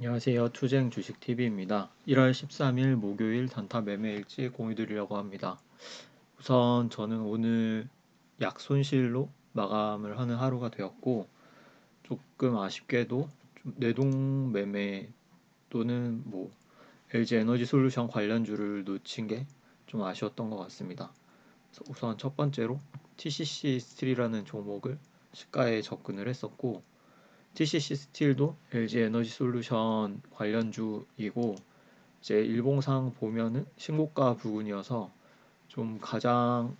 안녕하세요. 투쟁 주식TV입니다. 1월 13일 목요일 단타 매매일지 공유드리려고 합니다. 우선 저는 오늘 약손실로 마감을 하는 하루가 되었고, 조금 아쉽게도 좀 내동 매매 또는 LG 에너지 솔루션 관련주를 놓친 게 좀 아쉬웠던 것 같습니다. 우선 첫 번째로 TCC 스틸이라는 종목을 시가에 접근을 했었고, TCC 스틸도 LG 에너지 솔루션 관련주이고, 이제 일봉상 보면은 신고가 부근이어서 좀 가장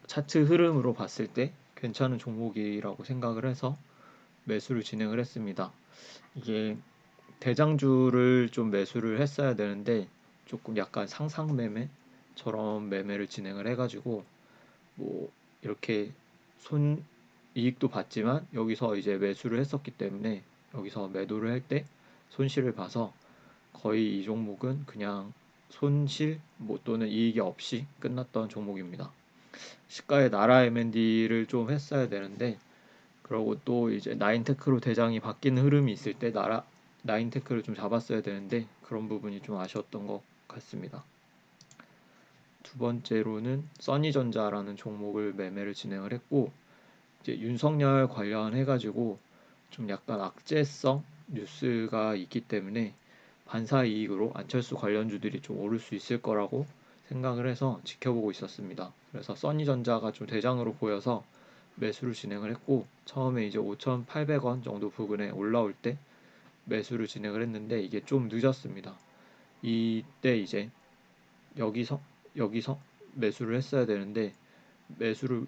차트 흐름으로 봤을 때 괜찮은 종목이라고 생각을 해서 매수를 진행을 했습니다. 이게 대장주를 좀 매수를 했어야 되는데 조금 약간 상상 매매처럼 매매를 진행을 해가지고 이렇게 손 이익도 봤지만 여기서 이제 매수를 했었기 때문에 여기서 매도를 할 때 손실을 봐서 거의 이 종목은 그냥 손실 또는 이익이 없이 끝났던 종목입니다. 시가에 나라 M&D를 좀 했어야 되는데, 그러고 또 이제 나인테크로 대장이 바뀌는 흐름이 있을 때 나인테크를 좀 잡았어야 되는데 그런 부분이 좀 아쉬웠던 것 같습니다. 두 번째로는 써니전자라는 종목을 매매를 진행을 했고, 이제 윤석열 관련해가지고 좀 약간 악재성 뉴스가 있기 때문에 반사 이익으로 안철수 관련주들이 좀 오를 수 있을 거라고 생각을 해서 지켜보고 있었습니다. 그래서 써니전자가 좀 대장으로 보여서 매수를 진행을 했고, 처음에 이제 5,800원 정도 부근에 올라올 때 매수를 진행을 했는데 이게 좀 늦었습니다. 이때 이제 여기서 여기서 매수를 했어야 되는데 매수를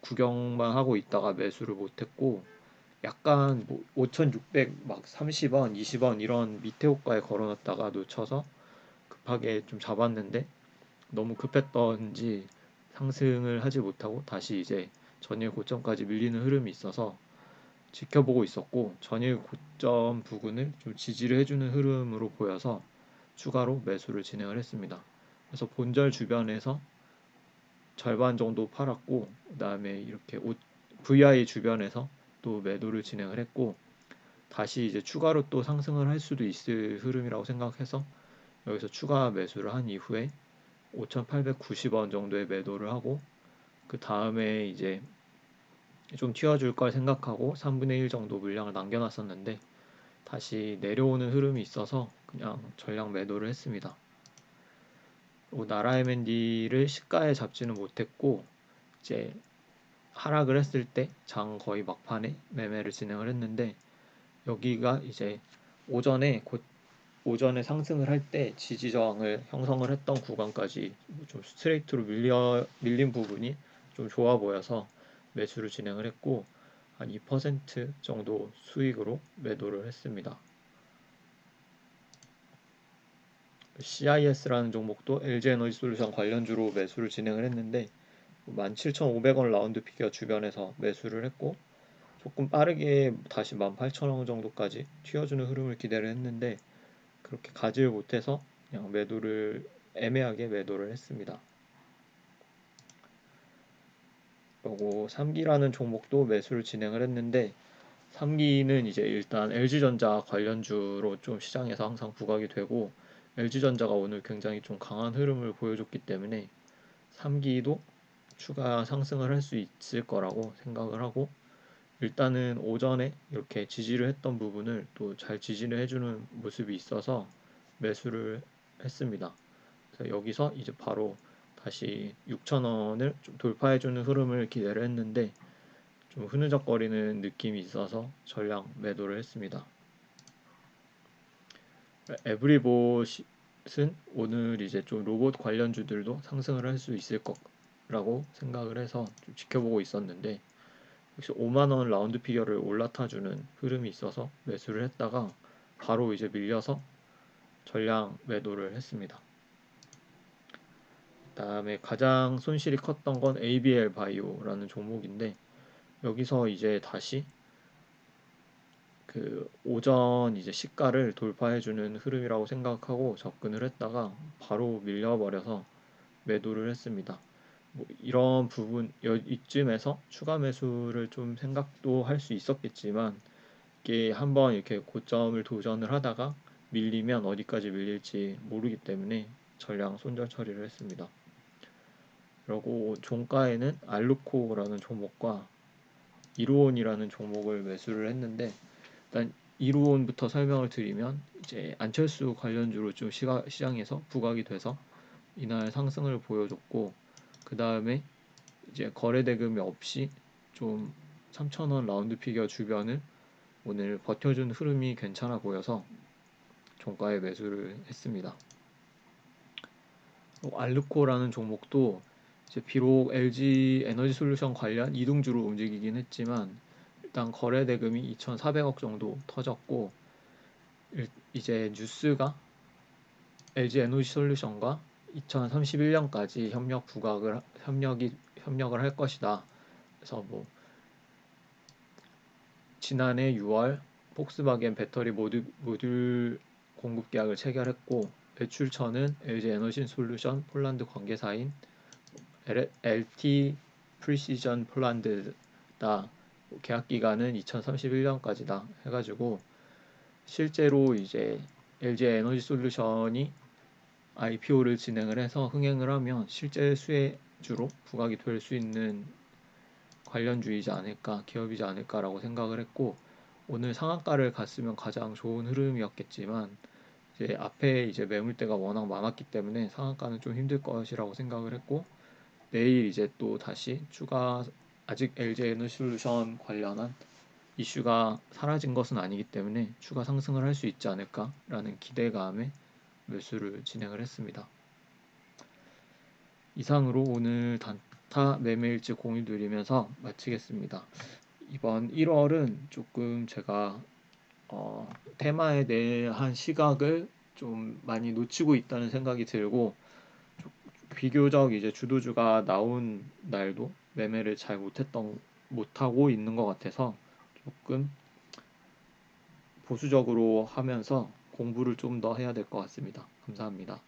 구경만 하고 있다가 매수를 못했고, 약간 5,600 막 30원, 20원 이런 밑에 호가에 걸어놨다가 놓쳐서 급하게 좀 잡았는데 너무 급했던지 상승을 하지 못하고 다시 이제 전일 고점까지 밀리는 흐름이 있어서 지켜보고 있었고, 전일 고점 부근을 좀 지지를 해주는 흐름으로 보여서 추가로 매수를 진행을 했습니다. 그래서 본절 주변에서 절반 정도 팔았고, 그다음에 이렇게 VI 주변에서 또 매도를 진행을 했고, 다시 이제 추가로 또 상승을 할 수도 있을 흐름이라고 생각해서 여기서 추가 매수를 한 이후에 5,890원 정도의 매도를 하고, 그 다음에 이제 좀 튀어줄 걸 생각하고 3분의 1 정도 물량을 남겨놨었는데 다시 내려오는 흐름이 있어서 그냥 전량 매도를 했습니다. 나라 M&D를 시가에 잡지는 못했고, 이제 하락을 했을 때 장 거의 막판에 매매를 진행을 했는데, 여기가 이제 오전에 오전에 상승을 할 때 지지 저항을 형성을 했던 구간까지 좀 스트레이트로 밀린 부분이 좀 좋아 보여서 매수를 진행을 했고, 한 2% 정도 수익으로 매도를 했습니다. CIS라는 종목도 LG에너지솔루션 관련주로 매수를 진행을 했는데 17,500원 라운드 피겨 주변에서 매수를 했고, 조금 빠르게 다시 18,000원 정도까지 튀어주는 흐름을 기대를 했는데 그렇게 가지를 못해서 그냥 애매하게 매도를 했습니다. 그리고 3기라는 종목도 매수를 진행을 했는데, 3기는 이제 일단 LG전자 관련주로 좀 시장에서 항상 부각이 되고, LG전자가 오늘 굉장히 좀 강한 흐름을 보여줬기 때문에 3기도 추가 상승을 할 수 있을 거라고 생각을 하고, 일단은 오전에 이렇게 지지를 했던 부분을 또 잘 지지를 해주는 모습이 있어서 매수를 했습니다. 그래서 여기서 이제 바로 다시 6,000원을 좀 돌파해주는 흐름을 기대를 했는데 좀 흐느적거리는 느낌이 있어서 전량 매도를 했습니다. 에브리봇은 오늘 이제 좀 로봇 관련주들도 상승을 할 수 있을 거라고 생각을 해서 좀 지켜보고 있었는데, 역시 5만원 라운드 피겨를 올라타주는 흐름이 있어서 매수를 했다가 바로 이제 밀려서 전량 매도를 했습니다. 그다음에 가장 손실이 컸던 건 ABL 바이오라는 종목인데, 여기서 이제 다시 그 오전 이제 시가를 돌파해주는 흐름이라고 생각하고 접근을 했다가 바로 밀려버려서 매도를 했습니다. 이런 부분 이쯤에서 추가 매수를 좀 생각도 할 수 있었겠지만 이게 한번 이렇게 고점을 도전을 하다가 밀리면 어디까지 밀릴지 모르기 때문에 전량 손절 처리를 했습니다. 그리고 종가에는 알루코라는 종목과 이루온이라는 종목을 매수를 했는데, 일단 이루온부터 설명을 드리면 이제 안철수 관련주로 좀 시장에서 부각이 돼서 이날 상승을 보여줬고, 그 다음에 이제 거래 대금이 없이 좀 3,000원 라운드 피겨 주변을 오늘 버텨준 흐름이 괜찮아 보여서 종가에 매수를 했습니다. 알루코라는 종목도 이제 비록 LG 에너지 솔루션 관련 이동주로 움직이긴 했지만 일단 거래 대금이 2,400억 정도 터졌고, 이제 뉴스가 LG 에너지 솔루션과 2031년까지 협력을 할 것이다. 그래서 뭐 지난해 6월 폭스바겐 배터리 모듈 공급 계약을 체결했고, 매출처는 LG 에너지 솔루션 폴란드 관계사인 LT 프리시전 폴란드다. 계약 기간은 2031년까지다 해가지고, 실제로 이제 LG 에너지 솔루션이 IPO를 진행을 해서 흥행을 하면 실제 수혜주로 부각이 될 수 있는 관련주이지 않을까, 기업이지 않을까라고 생각을 했고, 오늘 상한가를 갔으면 가장 좋은 흐름이었겠지만 이제 앞에 이제 매물대가 워낙 많았기 때문에 상한가는 좀 힘들 것이라고 생각을 했고, 내일 이제 또 다시 아직 LG 에너솔루션 관련한 이슈가 사라진 것은 아니기 때문에 추가 상승을 할 수 있지 않을까라는 기대감에 매수를 진행을 했습니다. 이상으로 오늘 단타 매매일지 공유 드리면서 마치겠습니다. 이번 1월은 조금 제가 테마에 대한 시각을 좀 많이 놓치고 있다는 생각이 들고, 비교적 이제 주도주가 나온 날도 매매를 잘 못하고 있는 것 같아서 조금 보수적으로 하면서 공부를 좀 더 해야 될 것 같습니다. 감사합니다.